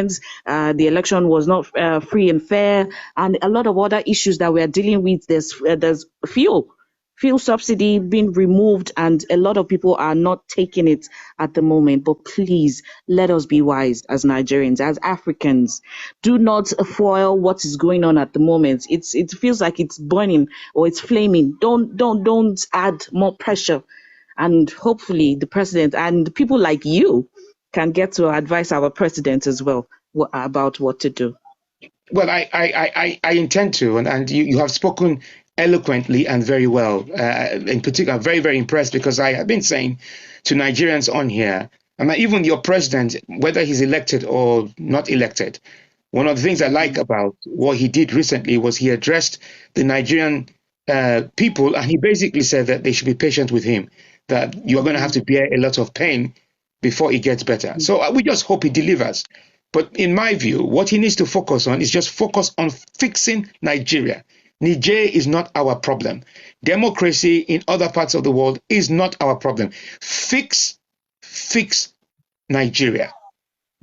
The election was not free and fair, and a lot of other issues that we are dealing with. There's fuel subsidy being removed, and a lot of people are not taking it at the moment. But please, let us be wise as Nigerians, as Africans. Do not foil what is going on at the moment. It feels like it's burning or it's flaming. Don't add more pressure. And hopefully the president and people like you can get to advise our president as well about what to do. Well, I intend to, and you have spoken eloquently and very well. In particular, I'm very, very impressed because I have been saying to Nigerians on here, and even your president, whether he's elected or not elected, one of the things I like about what he did recently was he addressed the Nigerian people, and he basically said that they should be patient with him, that you're going to have to bear a lot of pain before it gets better. So we just hope he delivers. But in my view, what he needs to focus on is just focus on fixing Nigeria. Niger is not our problem. Democracy in other parts of the world is not our problem. Fix Nigeria.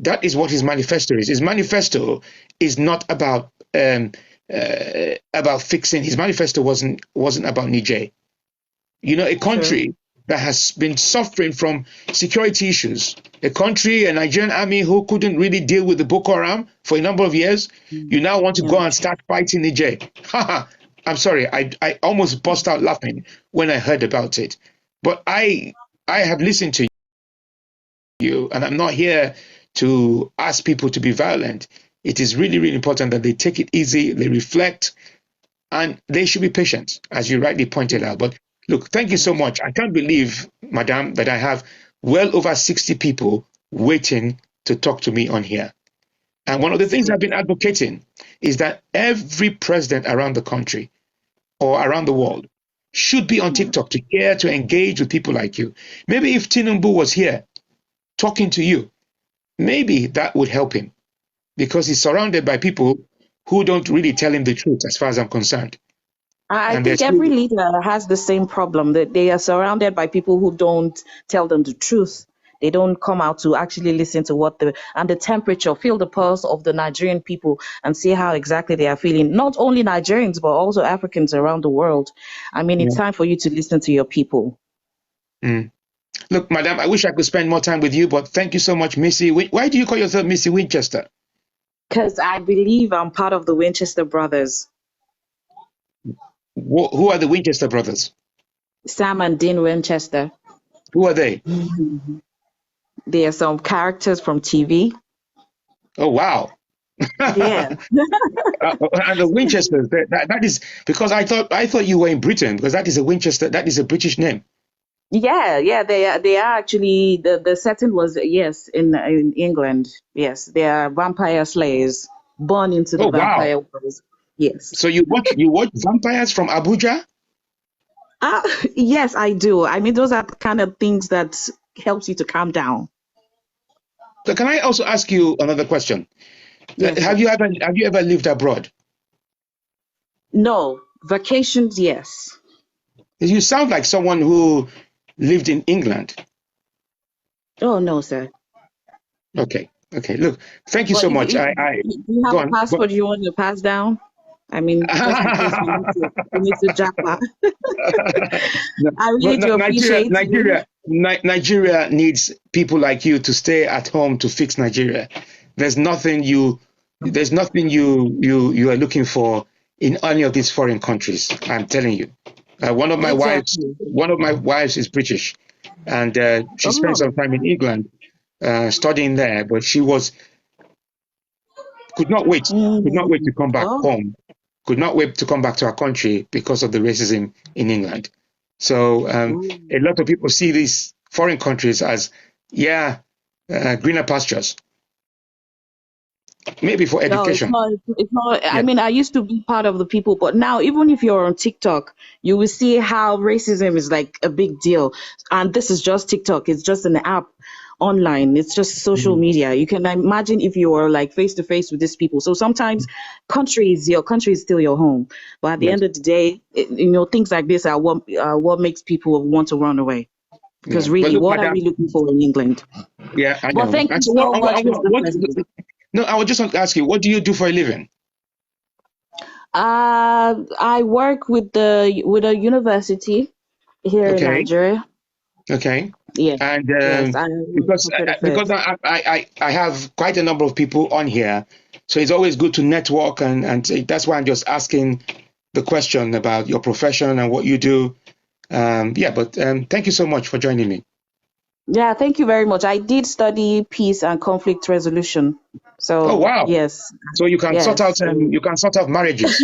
That is what his manifesto is. His manifesto is not about fixing. His manifesto wasn't about Niger. You know, a country that has been suffering from security issues, a country, a Nigerian army who couldn't really deal with the Boko Haram for a number of years, you now want to go and start fighting Niger. I'm sorry, I almost burst out laughing when I heard about it. But I have listened to you, and I'm not here to ask people to be violent. It is really, really important that they take it easy, they reflect, and they should be patient, as you rightly pointed out. But look, thank you so much. I can't believe, Madam, that I have well over 60 people waiting to talk to me on here. And one of the things I've been advocating is that every president around the country or around the world should be on TikTok to care to engage with people like you. Maybe if Tinubu was here talking to you, maybe that would help him, because he's surrounded by people who don't really tell him the truth, as far as I'm concerned. I think every leader has the same problem, that they are surrounded by people who don't tell them the truth. They don't come out to actually listen to what the temperature, feel the pulse of the Nigerian people and see how exactly they are feeling. Not only Nigerians, but also Africans around the world. I mean, it's time for you to listen to your people. Look, Madam, I wish I could spend more time with you, but thank you so much, Missy. Why do you call yourself Missy Winchester? Because I believe I'm part of the Winchester brothers. Who are the Winchester brothers? Sam and Dean Winchester. Who are they? They are some characters from TV. Oh, wow. Yeah. And the Winchesters, that is because I thought you were in Britain, because that is a Winchester, that is a British name. Yeah, they are actually, the setting was, yes, in England. Yes, they are vampire slayers born into the vampire world. Yes. So you watch vampires from Abuja? Yes, I do. I mean, those are the kind of things that helps you to calm down. So can I also ask you another question? Yes. Have you ever lived abroad? No. Vacations, yes. You sound like someone who lived in England. Oh, no, sir. Okay. Look, thank you so much. Do you have a passport you want to pass down? I mean, just in case you need to jackpot. I really do appreciate Nigeria needs people like you to stay at home to fix Nigeria. There's nothing you are looking for in any of these foreign countries. I'm telling you. One of my wives is British, and she spent some time in England studying there, but she could not wait to come back home. Could not wait to come back to our country because of the racism in England. So a lot of people see these foreign countries as greener pastures. Maybe for education. No, it's not. Yeah. I mean, I used to be part of the people, but now even if you're on TikTok, you will see how racism is like a big deal. And this is just TikTok. It's just an app online. It's just social media. You can imagine if you were like face to face with these people. So sometimes your country is still your home. But at the end of the day, things like this are what makes people want to run away. Because really, what are we looking for in England? Yeah, I know. Well, thank you so much, Mr. President. No, I was just going to ask you, what do you do for a living? I work with a university here in Okay, Nigeria. okay. Yes, And yes, I work because for Fed because Affairs. I have quite a number of people on here, so it's always good to network, and that's why I'm just asking the question about your profession and what you do. Yeah, but thank you so much for joining me. Yeah, thank you very much. I did study peace and conflict resolution. Oh So wow! yes, So yes. you can sort out marriages.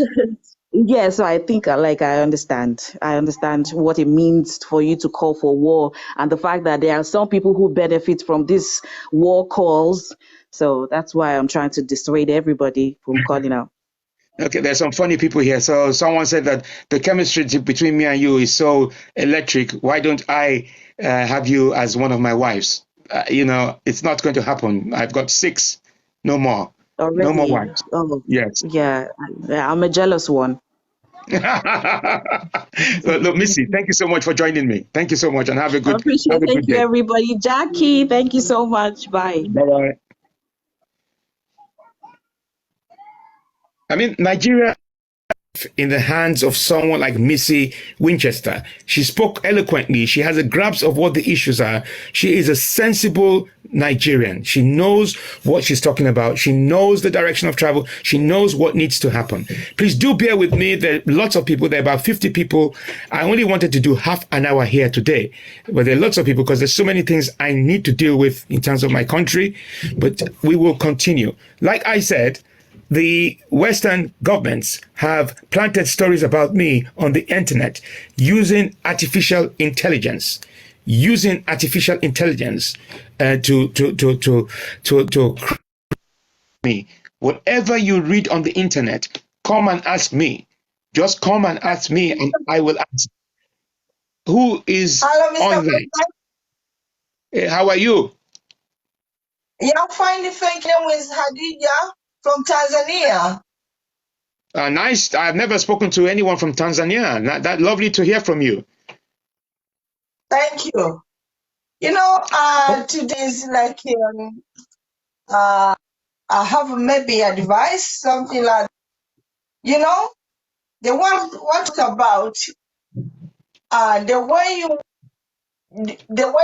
Yeah, so I think I understand. I understand what it means for you to call for war and the fact that there are some people who benefit from these war calls. So that's why I'm trying to dissuade everybody from calling out. Okay, there's some funny people here. So someone said that the chemistry between me and you is so electric. Why don't I have you as one of my wives? It's not going to happen. I've got six, no more, no more Already. wives. Oh, Yes. yeah. I'm a jealous one. Look, Missy, thank you so much for joining me. Thank you so much, and I appreciate. have a Thank good you, day. everybody. Jackie, thank you so much. Bye. Bye bye. I mean, Nigeria in the hands of someone like Missy Winchester. She spoke eloquently. She has a grasp of what the issues are. She is a sensible Nigerian. She knows what she's talking about. She knows the direction of travel. She knows what needs to happen. Please do bear with me. There are lots of people. There are about 50 people. I only wanted to do half an hour here today, but there are lots of people because there's so many things I need to deal with in terms of my country, but we will continue. Like I said, the Western governments have planted stories about me on the internet using artificial intelligence, to me. Whatever you read on the internet, come and ask me. Just come and ask me, and I will ask. Who is Hello, Mr. on there? President. Hey, how are you? Yeah, I'm fine. Thank you. With Hadija from Tanzania. Nice. I've never spoken to anyone from Tanzania. That lovely to hear from you. Thank you. Today is like I have maybe advice, something like you know, the one what about the way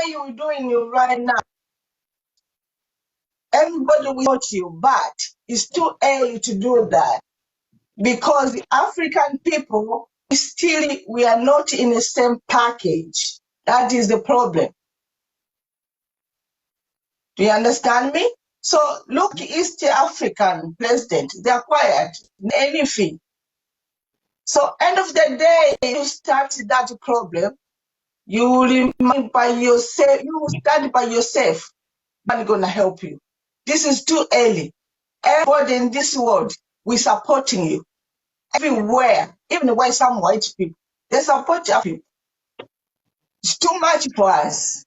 you're doing it right now. Everybody will support you, but it's too early to do that because the African people we are not in the same package. That is the problem. Do you understand me? So look, East African president, they're quiet, anything. So end of the day, you start that problem, you remain by yourself, you start by yourself, nobody's gonna help you. This is too early. Everybody in this world, we're supporting you. Everywhere, even where some white people, they support you. It's too much for us.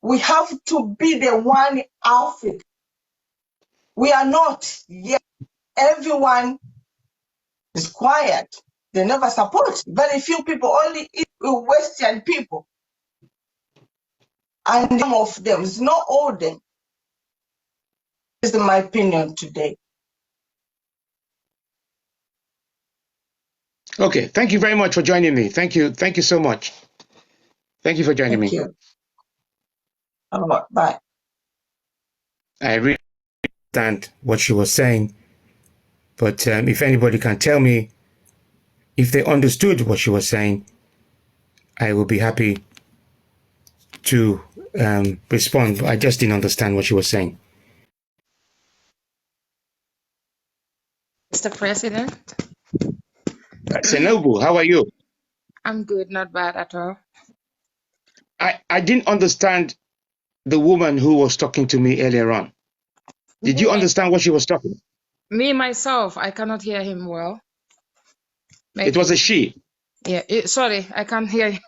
We have to be the one Africa. We are not yet. Everyone is quiet. They never support. Very few people, only Western people. And some of them, it's not all them. This is my opinion today. Okay, thank you very much for joining me. Thank you so much. Thank you for joining Thank me. you. All right, bye. I really understand what she was saying, but if anybody can tell me if they understood what she was saying, I will be happy to respond. I just didn't understand what she was saying. Mr. President, Senobu, how are you? I'm good, not bad at all. I didn't understand the woman who was talking to me earlier on. Did Me, you understand what she was talking? myself, I cannot hear him well. It was a Maybe, she. yeah. Sorry, I can't hear.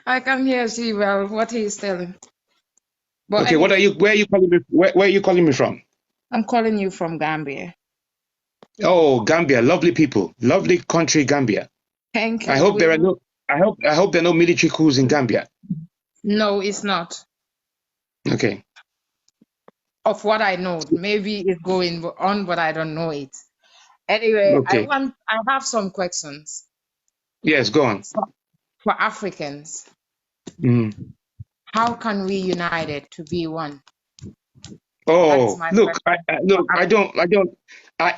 I can hear see well what he is telling. But Okay, anyway, where are you calling me? Where are you calling me from? I'm calling you from Gambia. Oh, Gambia, lovely people, lovely country, Gambia. Thank I you. hope there are no. I hope there are no military coups in Gambia. No, it's not. Okay. of what I know. Maybe it's going on, but I don't know it. Anyway, Okay. I have some questions Yes, go on. for Africans. Mm. How can we unite it to be one? That is Oh, my look, question. For look,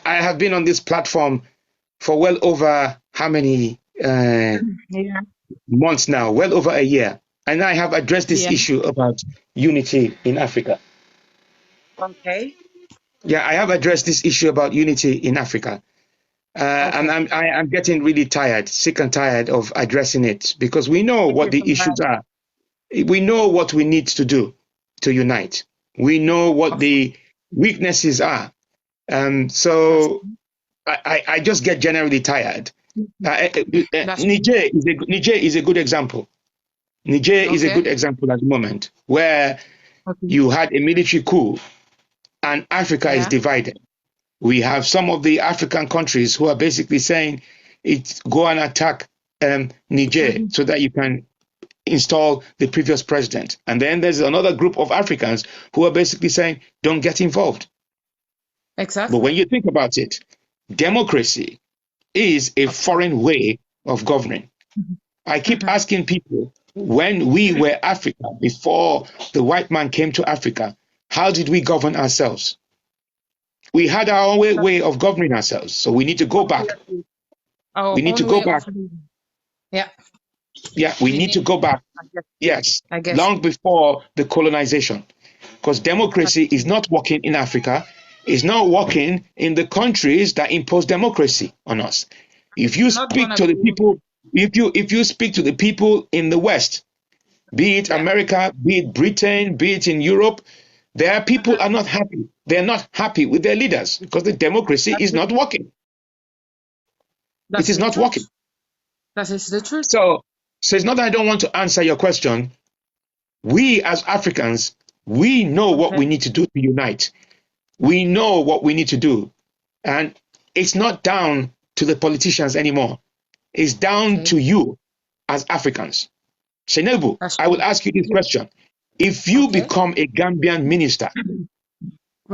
I have been on this platform for well over how many Yeah. months now? Well over a year. And I have addressed this Yeah. issue about unity in Africa. Okay. Yeah, I have addressed this issue about unity in Africa. And Okay. I'm getting really tired, sick and tired of addressing it because we know Thank what you so the issues much. are. We know what we need to do to unite. We know what Of course. the weaknesses are. That's So I just get generally tired. that's Niger is a good example. Niger is a okay. good example at the moment where Okay. you had a military coup and Africa is Yeah. divided. We have some of the African countries who are basically saying, go and attack Niger Mhm. so that you can install the previous president. And then there's another group of Africans who are basically saying, don't get involved. But Exactly. when you think about it, democracy is a Of course. foreign way of governing. I keep Mhm. asking people, when we were Africa, before the white man came to Africa, how did we govern ourselves? We had our own way of governing ourselves. So we need to go back. Obviously, our We need to own go way back. of living. Yeah. Yeah, we We need to need. go back. I guess. Yes, I guess. long before the colonization. Because democracy is not working in Africa, is not working in the countries that impose democracy on us. If you Not speak gonna to be. the people, if you speak to the people in the West, be it Yeah. America, be it Britain, be it in Europe, their people Mhm. are not happy. They're not happy with their leaders because the democracy That's is the not working. It that's is the not working. truth. That is the truth. So, so it's not that I don't want to answer your question. We as Africans, we know what Okay. we need to do to unite. We know what we need to do. And it's not down to the politicians anymore. It's down Okay. to you as Africans. Senebu, That's I will true. ask you this question. If you Okay. become a Gambian minister,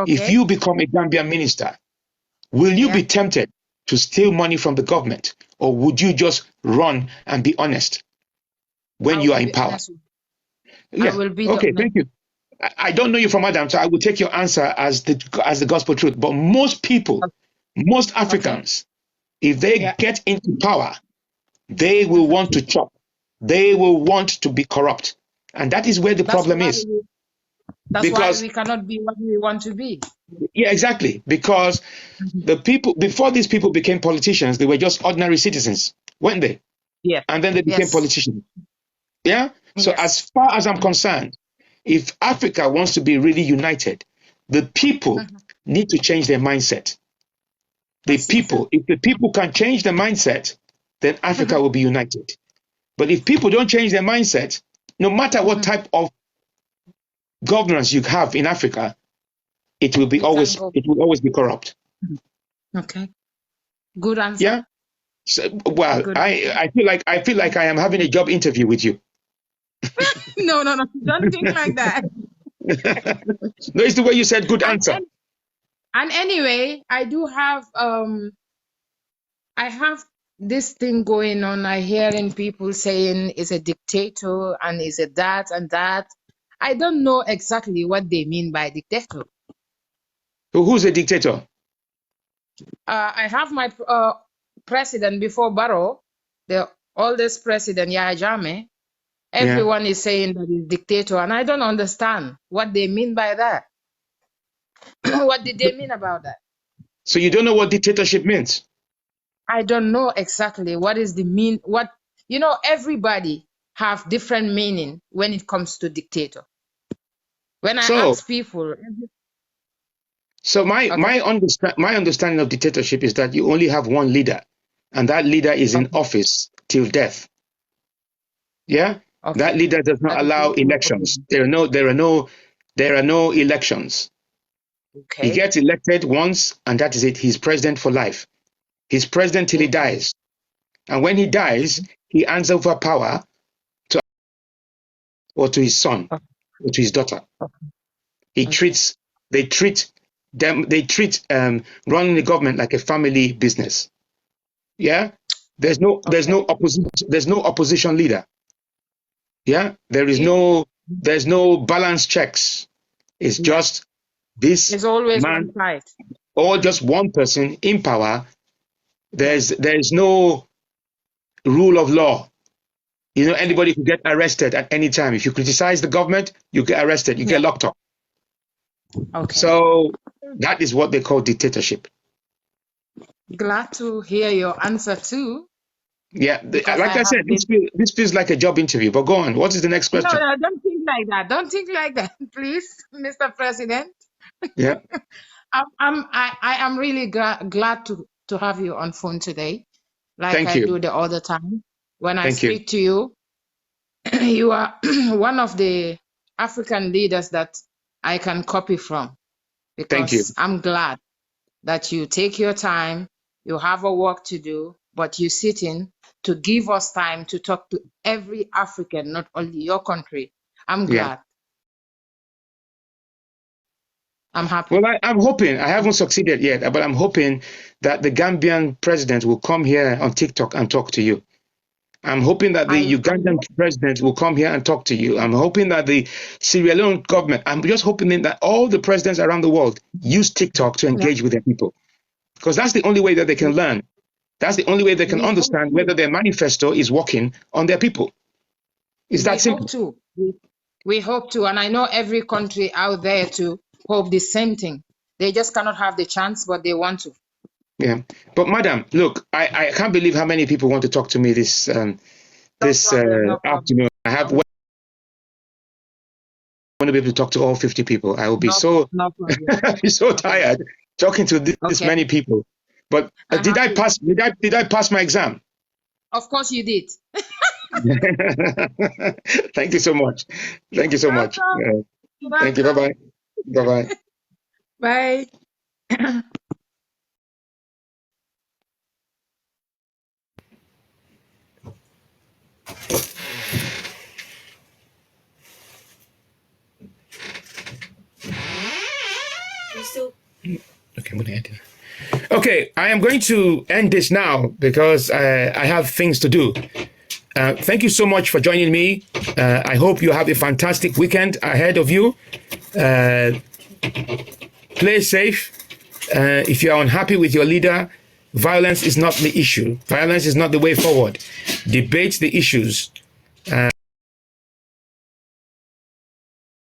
if Okay. you become a Gambian minister, will you Yeah. be tempted to steal money from the government? Or would you just run and be honest when I you will are in be power? honest. I Yeah. will be the Okay, honest. thank you. I don't know you from Adam, so I will take your answer as the gospel truth. But most people, most Okay. Africans, if they Yeah. get into power, they will Mhm. want to chop. They will want to be corrupt. And that is where the That's problem why is. we. That's why Because, we cannot be what we want to be. yeah, exactly. Because Mhm. the people, before these people became politicians, they were just ordinary citizens, weren't they? Yes. And then they became Yes. politicians. Yeah? So, as Yes. far as I'm concerned, if Africa wants to be really united, the people Mhm. need to change their mindset. The That's the truth. people, if the people can change their mindset, then Africa Mhm. will be united. But if people don't change their mindset, no matter what Mhm. type of governance you have in Africa, We can go. it will always be corrupt. Okay. Good answer. Yeah. So, well, Good answer. I feel like I am having a job interview with you. No, no, no. Don't think like that. No, it's the way you said good And answer. and, and anyway, I have this thing going on. I hearing people saying it's a dictator and is a that and that. I don't know exactly what they mean by dictator. Who's a dictator? I have my president before Barrow, the oldest president, Yahya Jammeh. Yeah. Everyone is saying that he's dictator, and I don't understand what they mean by that. What did they mean about that? So you don't know what dictatorship means. I don't know exactly what is the mean. What everybody have different meaning when it comes to dictator. When I So ask people, so okay, my understanding of dictatorship is that you only have one leader, and that leader is in okay, office till death. Yeah? That okay, leader does not that is allow what we elections. agree. There are no elections. He Okay, gets elected once, and that is it. He's president for life. He's president till he okay, dies. And when he dies, okay, he hands over power or to his son okay, or to his daughter. okay, He okay. treats they treat running the government like a family business. Yeah, there's no opposition leader. Yeah, there's no balance checks. It's just this It's always man, one side. or just one person in power. There's no rule of law. You know, anybody could get arrested at any time. If you criticize the government, you get arrested, you get locked up. Okay. So that is what they call dictatorship. Glad to hear your answer too. Yeah, Because like I said, this feels like a job interview. But go on. What is the next question? No, don't think like that. Don't think like that, please, Mr. President. Yeah. I am really glad to have you on phone today, like Thank I you. do the other time. When I Thank you. speak to you, you are one of the African leaders that I can copy from, Thank you. because I'm glad that you take your time, you have a work to do, but you sit in to give us time to talk to every African, not only your country. I'm Yeah. glad. I'm happy. Well, I'm hoping, I haven't succeeded yet, but I'm hoping that the Gambian president will come here on TikTok and talk to you. I'm hoping that the Ugandan president will come here and talk to you. I'm hoping that the Sierra Leone government, I'm just hoping that all the presidents around the world use TikTok to engage with their people. Because that's the only way that they can learn. That's the only way they can understand whether their manifesto is working on their people. It's that simple. We hope to, and I know every country out there to hope the same thing. They just cannot have the chance, but they want to. Yeah, but madam, look, I can't believe how many people want to talk to me this afternoon. I have want to be able to talk to all 50 people. I will be I'll be so tired talking to this many people. But did I pass my exam? Of course you did. Thank you so much. Thank you so much. Thank you. Bye-bye. Bye-bye. Bye. Okay, I'm going to end it. Okay, I am going to end this now because I have things to do. Thank you so much for joining me. I hope you have a fantastic weekend ahead of you. Play safe. If you are unhappy with your leader, violence is not the issue. Violence is not the way forward. Debate the issues.